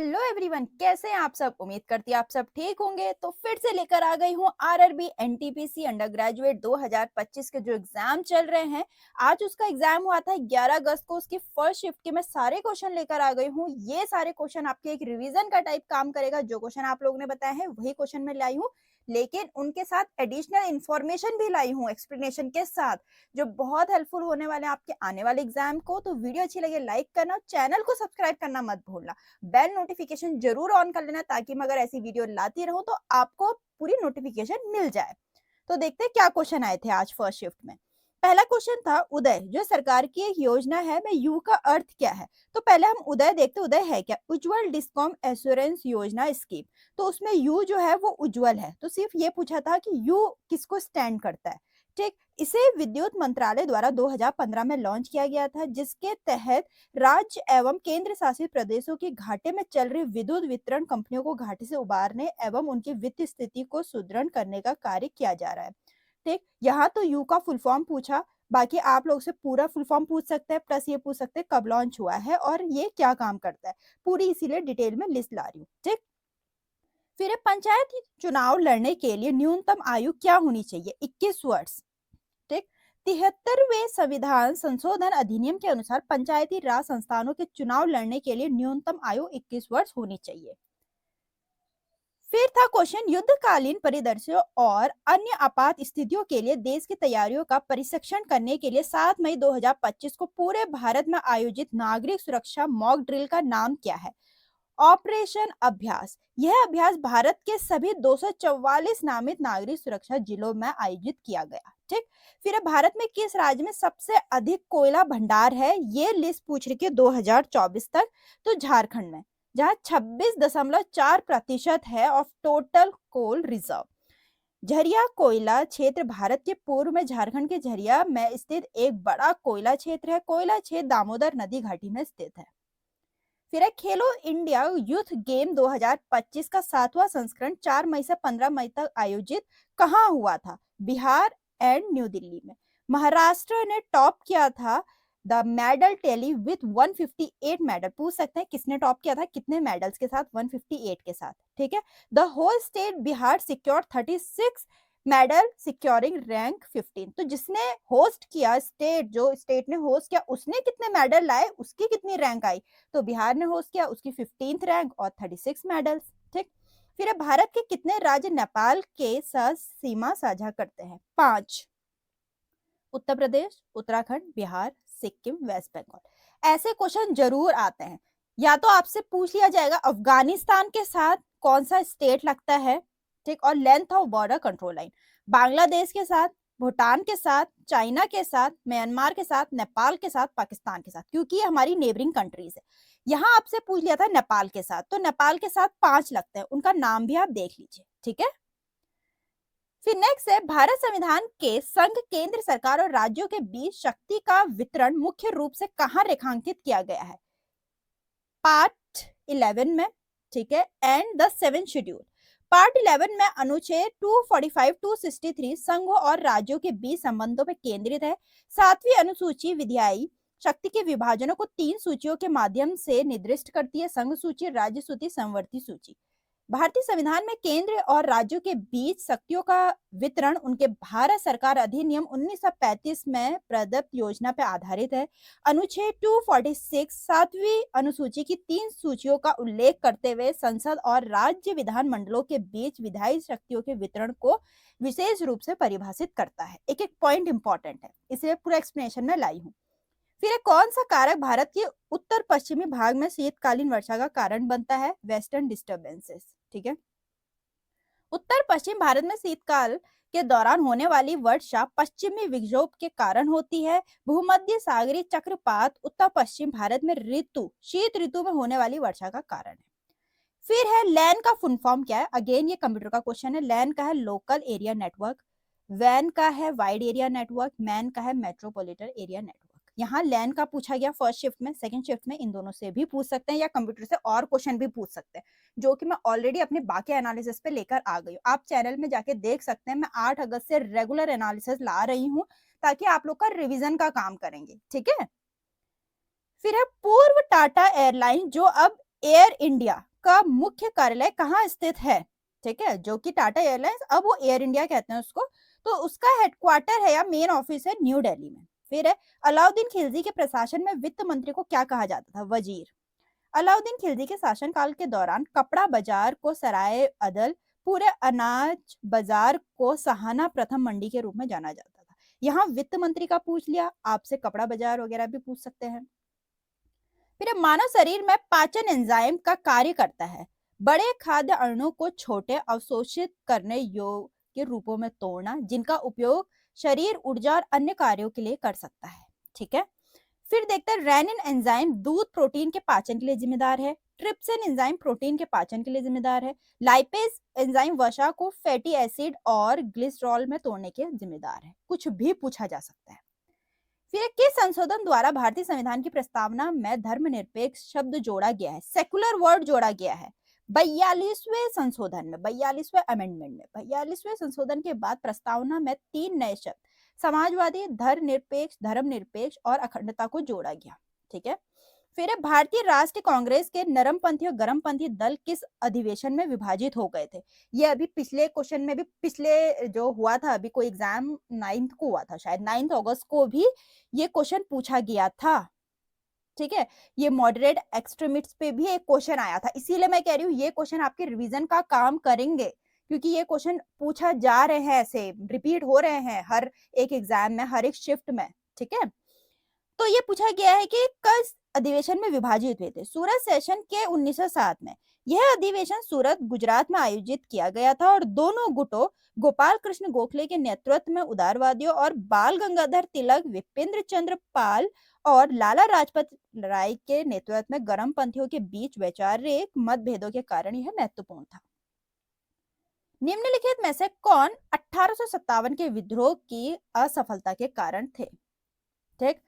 Hello everyone, कैसे हैं आप सब। उम्मीद करती आप सब ठीक होंगे। तो फिर से लेकर आ गई हूँ आरआरबी एनटीपीसी अंडर ग्रेजुएट 2025 के जो एग्जाम चल रहे हैं। आज उसका एग्जाम हुआ था 11 अगस्त को। उसकी फर्स्ट शिफ्ट के मैं सारे क्वेश्चन लेकर आ गई हूँ। ये सारे क्वेश्चन आपके एक रिवीजन का टाइप काम करेगा। जो क्वेश्चन आप लोगों ने बताए हैं वही क्वेश्चन मैं लाई हूँ, लेकिन उनके साथ एडिशनल इन्फॉर्मेशन भी लाई हूँ एक्सप्लेनेशन के साथ, जो बहुत हेल्पफुल होने वाले हैं आपके आने वाले एग्जाम को। तो वीडियो अच्छी लगे लाइक करना, चैनल को सब्सक्राइब करना मत भूलना, बेल नोटिफिकेशन जरूर ऑन कर लेना, ताकि मैं अगर ऐसी वीडियो लाती रहूं तो आपको पूरी नोटिफिकेशन मिल जाए। तो देखते हैं क्या क्वेश्चन आए थे आज फर्स्ट शिफ्ट में। पहला क्वेश्चन था उदय, जो सरकार की एक योजना है। मैं यू का अर्थ क्या है, तो पहले हम उदय देखते। उदय है क्या? उज्जवल डिस्कॉम एश्योरेंस योजना स्कीम। तो उसमें यू जो है वो उज्जवल है। तो सिर्फ ये पूछा था कि यू किसको स्टैंड करता है। ठीक, इसे विद्युत मंत्रालय द्वारा 2015 में लॉन्च किया गया था, जिसके तहत राज्य एवं केंद्र शासित प्रदेशों की घाटे में चल रही विद्युत वितरण कंपनियों को घाटे से उबारने एवं उनकी वित्तीय स्थिति को सुदृढ़ करने का कार्य किया जा रहा है। ठीक, यहाँ तो यू का फुल फॉर्म पूछा। बाकी आप लोग से पूरा फुल फॉर्म पूछ सकते हैं, प्लस ये पूछ सकते हैं कब लॉन्च हुआ है और ये क्या काम करता है। पूरी इसीलिए डिटेल में लिस्ट ला रही हूँ। ठीक, फिर पंचायत चुनाव लड़ने के लिए न्यूनतम आयु क्या होनी चाहिए? 21 वर्ष। ठीक, 73वें संविधान संशोधन अधिनियम के अनुसार पंचायती राज संस्थानों के चुनाव लड़ने के लिए न्यूनतम आयु 21 वर्ष होनी चाहिए। फिर था क्वेश्चन, युद्धकालीन परिदृश्यों और अन्य आपात स्थितियों के लिए देश की तैयारियों का परीक्षण करने के लिए 7 मई 2025 को पूरे भारत में आयोजित नागरिक सुरक्षा मॉक ड्रिल का नाम क्या है? ऑपरेशन अभ्यास। यह अभ्यास भारत के सभी 244 नामित नागरिक सुरक्षा जिलों में आयोजित किया गया। ठीक, फिर भारत में किस राज्य में सबसे अधिक कोयला भंडार है? ये लिस्ट पूछ रही है 2024 तक। तो झारखंड में, जहां 26.4% है ऑफ टोटल कोल रिजर्व। झरिया कोयला क्षेत्र भारत के पूर्व में झारखंड के झरिया में स्थित एक बड़ा कोयला क्षेत्र है। कोयला क्षेत्र दामोदर नदी घाटी में स्थित है। फिर है खेलो इंडिया यूथ गेम 2025 का 7वां संस्करण 4 मई से 15 मई तक आयोजित कहाँ हुआ था? बिहार एंड न्यू दिल्ली में। महाराष्ट्र ने टॉप किया था the medal tally with 158 medal. पूछ सकते हैं किसने टॉप किया था, कितने मेडल्स के साथ? 158 के साथ। ठीक है, the whole state Bihar secure 36 medal securing rank 15। तो जिसने होस्ट किया, स्टेट जो स्टेट ने होस्ट किया, उसने कितने मेडल लाए, उसकी कितनी रैंक आई? तो बिहार ने होस्ट किया, उसकी 15th रैंक और 36 मेडल्स। ठीक, फिर भारत के कितने राज्य नेपाल के साथ सीमा साझा करते हैं? 5। उत्तर प्रदेश, उत्तराखंड, बिहार, सिक्किम, वेस्ट बंगाल। ऐसे क्वेश्चन जरूर आते हैं। या तो आपसे पूछ लिया जाएगा अफगानिस्तान के साथ कौन सा स्टेट लगता है, ठीक, और length of border control line. Bangladesh के साथ, भूटान के साथ, चाइना के साथ, म्यांमार के साथ, नेपाल के साथ, पाकिस्तान के साथ, क्योंकि ये हमारी नेबरिंग कंट्रीज है। यहाँ आपसे पूछ लिया था नेपाल के साथ, तो नेपाल के साथ 5 लगते हैं। उनका नाम भी आप देख लीजिए। ठीक है, फिर नेक्स्ट है भारत संविधान के संघ, केंद्र सरकार और राज्यों के बीच शक्ति का वितरण मुख्य रूप से कहां रेखांकित किया गया है? पार्ट 11 में। ठीक है, and the 7th schedule. Part 11 में अनुच्छेद 245 263 संघों और राज्यों के बीच संबंधों पर केंद्रित है। 7वीं अनुसूची विधायी शक्ति के विभाजनों को 3 सूचियों के माध्यम से निर्दिष्ट करती है: संघ सूची, राज्य सूची, संवर्ती सूची। भारतीय संविधान में केंद्र और राज्यों के बीच शक्तियों का वितरण उनके भारत सरकार अधिनियम 1935 में प्रदत्त योजना पर आधारित है। अनुच्छेद 246 7वीं अनुसूची की 3 सूचियों का उल्लेख करते हुए संसद और राज्य विधानमंडलों के बीच विधायी शक्तियों के वितरण को विशेष रूप से परिभाषित करता है। एक एक पॉइंट इंपॉर्टेंट है, इसलिए पूरा एक्सप्लेनेशन में लाई हूँ। फिर कौन सा कारक भारत के उत्तर पश्चिमी भाग में शीतकालीन वर्षा का कारण बनता है? Western disturbances. ठीक है, उत्तर पश्चिम भारत में शीतकाल के दौरान होने वाली वर्षा पश्चिमी विक्षोभ के कारण होती है। भूमध्य सागरीय चक्रपात उत्तर पश्चिम भारत में शीत ऋतु में होने वाली वर्षा का कारण है। फिर है लैन का फुल फॉर्म क्या है? अगेन ये कंप्यूटर का क्वेश्चन है। लैन का है लोकल एरिया नेटवर्क, वैन का है वाइड एरिया नेटवर्क, मैन का है मेट्रोपॉलिटन एरिया नेटवर्क। यहाँ लैन का पूछा गया फर्स्ट शिफ्ट में, सेकंड शिफ्ट में इन दोनों से भी पूछ सकते हैं या कंप्यूटर से और क्वेश्चन भी पूछ सकते हैं, जो कि मैं ऑलरेडी अपने बाकी एनालिसिस पे लेकर आ गई हूँ। आप चैनल में जाके देख सकते हैं। मैं 8 अगस्त से रेगुलर एनालिसिस ला रही हूँ, ताकि आप लोग का रिविजन का काम करेंगे। ठीक है, फिर है पूर्व टाटा एयरलाइन जो अब एयर इंडिया का मुख्य कार्यालय कहाँ स्थित है? ठीक है, जो कि टाटा एयरलाइंस, अब वो एयर इंडिया कहते हैं उसको, तो उसका हेडक्वार्टर है या मेन ऑफिस है न्यू दिल्ली में। फिर है, अलाउद्दीन खिलजी के प्रशासन में वित्त मंत्री को क्या कहा जाता था? वजीर। अलाउद्दीन खिलजी के शासनकाल के दौरान कपड़ा बाजार को सराय अदल, पूरे अनाज बाजार को सहाना प्रथम मंडी के रूप में जाना जाता था। यहाँ वित्त मंत्री का पूछ लिया, आपसे कपड़ा बाजार वगैरह भी पूछ सकते हैं। फिर मानव शरीर में पाचन एंजाइम का कार्य करता है, बड़े खाद्य अणु को छोटे अवशोषित करने योग्य रूपों में तोड़ना, जिनका उपयोग शरीर ऊर्जा और अन्य कार्यों के लिए कर सकता है। ठीक है, फिर देखते हैं रेनिन एंजाइम दूध प्रोटीन के पाचन के लिए जिम्मेदार है, ट्रिप्सिन एंजाइम प्रोटीन के पाचन के लिए जिम्मेदार है, लाइपेज एंजाइम वसा को फैटी एसिड और ग्लिसरॉल में तोड़ने के जिम्मेदार है। कुछ भी पूछा जा सकता है। फिर किस संशोधन द्वारा भारतीय संविधान की प्रस्तावना में धर्मनिरपेक्ष शब्द जोड़ा गया है? सेकुलर वर्ड जोड़ा गया है 42वें संशोधन में, 42वें अमेंडमेंट में। 42वें संशोधन के बाद प्रस्तावना में 3 नए शब्द समाजवादी, धर्मनिरपेक्ष और अखंडता को जोड़ा गया। ठीक है, फिर भारतीय राष्ट्रीय कांग्रेस के नरमपंथी और गरमपंथी दल किस अधिवेशन में विभाजित हो गए थे? ये अभी पिछले क्वेश्चन में भी, पिछले जो हुआ था अभी कोई एग्जाम 9th को हुआ था, शायद 9 अगस्त को भी ये क्वेश्चन पूछा गया था। ठीक है, ये मॉडरेट एक्सट्रीमिस्ट पे भी एक क्वेश्चन आया था, इसीलिए मैं कह रही हूँ ये क्वेश्चन आपके रिवीजन का काम करेंगे, क्योंकि ये क्वेश्चन पूछा जा रहे हैं, ऐसे रिपीट हो रहे हैं हर एक एग्जाम में, हर एक शिफ्ट में। ठीक है, तो ये पूछा गया है कि किस अधिवेशन में विभाजित हुए थे? सूरत सेशन के 1907 में। यह अधिवेशन सूरत, गुजरात में आयोजित किया गया था और दोनों गुटों गोपाल कृष्ण गोखले के नेतृत्व में उदारवादियों और बाल गंगाधर तिलक, विपिन चंद्र पाल और लाला लाजपत राय के नेतृत्व में गरमपंथियों के बीच वैचारिक मतभेदों के कारण यह महत्वपूर्ण था। निम्नलिखित में से कौन 1857 के विद्रोह की असफलता के कारण थे? ठीक,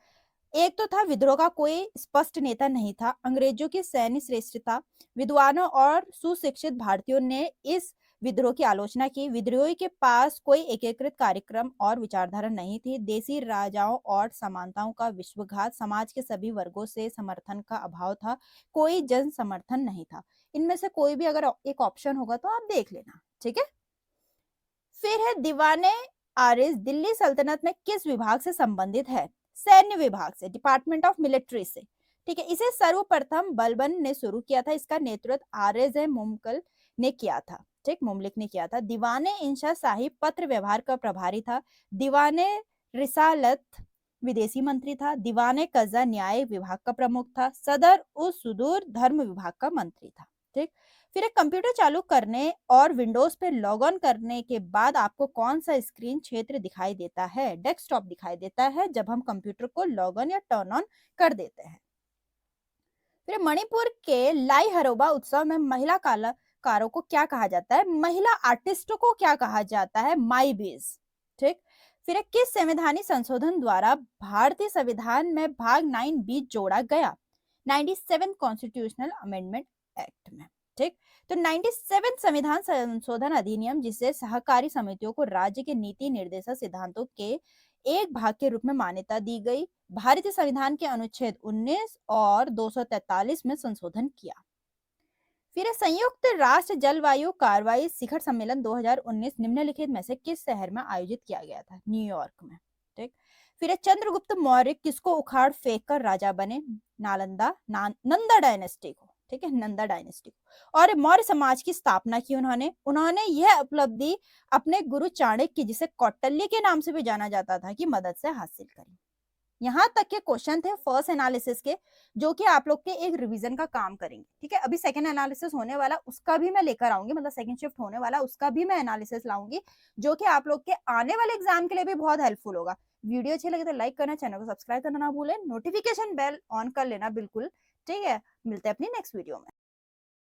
एक तो था विद्रोह का कोई स्पष्ट नेता नहीं था, अंग्रेजों की सैन्य श्रेष्ठता, विद्वानों और सुशिक्षित भारतीयों ने इस विद्रोह की आलोचना की, विद्रोही के पास कोई एकीकृत कार्यक्रम और विचारधारा नहीं थी, देसी राजाओं और समानताओं का विश्वघात, समाज के सभी वर्गों से समर्थन का अभाव था, कोई जन समर्थन नहीं था। इनमें से कोई भी अगर एक ऑप्शन होगा तो आप देख लेना। ठीक है, फिर है दीवाने आरिज दिल्ली सल्तनत में किस विभाग से संबंधित है? सैन्य विभाग से, डिपार्टमेंट ऑफ मिलिट्री से। ठीक है, इसे सर्वप्रथम बलबन ने शुरू किया था, इसका नेतृत्व आरएज मुमकल ने किया था। ठीक, मुमलिक ने किया था। दीवाने इंशा साहिब पत्र व्यवहार का प्रभारी था, दीवाने रिसालत विदेशी मंत्री था, दीवाने कजा न्याय विभाग का प्रमुख था, सदर उस सुदूर धर्म विभाग का मंत्री था। ठीक, फिर एक कंप्यूटर चालू करने और विंडोज पे लॉग ऑन करने के बाद आपको कौन सा स्क्रीन क्षेत्र दिखाई देता है? डेस्कटॉप दिखाई देता है जब हम कंप्यूटर को लॉग ऑन या टर्न ऑन कर देते हैं। फिर मणिपुर के लाई हरोबा उत्सव में महिला कलाकारों को क्या कहा जाता है? महिला आर्टिस्टों को क्या कहा जाता है? माईबीज। ठीक, फिर किस संवैधानिक संशोधन द्वारा भारतीय संविधान में भाग 9B जोड़ा गया? 97 कॉन्स्टिट्यूशनल अमेंडमेंट एक्ट में। ठीक, तो 97 संविधान संशोधन अधिनियम, जिसे सहकारी समितियों को राज्य के नीति निर्देशक सिद्धांतों के एक भाग के रूप में मान्यता दी गई, भारतीय संविधान के अनुच्छेद 19 और 243 में संशोधन किया। फिर संयुक्त राष्ट्र जलवायु कार्रवाई शिखर सम्मेलन 2019 निम्नलिखित में से किस शहर में आयोजित किया गया था? न्यूयॉर्क में। ठीक, फिर चंद्रगुप्त मौर्य किसको उखाड़ फेंक कर राजा बने? नंदा डायनेस्टी को। ठीक है, नंदा डायनेस्टी को। और मौर्य समाज की स्थापना की उन्होंने यह उपलब्धि अपने गुरु चाणक्य, जिसे कौटिल्य के नाम से भी जाना जाता था, की मदद से हासिल करी। यहाँ तक के क्वेश्चन थे फर्स्ट एनालिसिस के, जो कि आप लोग के एक रिवीजन का काम करेंगे। ठीक है, अभी सेकंड एनालिसिस होने वाला, उसका भी मैं लेकर आऊंगी, मतलब सेकंड शिफ्ट होने वाला, उसका भी मैं एनालिसिस लाऊंगी, जो कि आप लोग के आने वाले एग्जाम के लिए भी बहुत हेल्पफुल होगा। वीडियो अच्छी लगे तो लाइक करना, चैनल को सब्सक्राइब करना ना भूलें, नोटिफिकेशन बेल ऑन कर लेना बिल्कुल। ठीक है, मिलते हैं अपनी नेक्स्ट वीडियो में।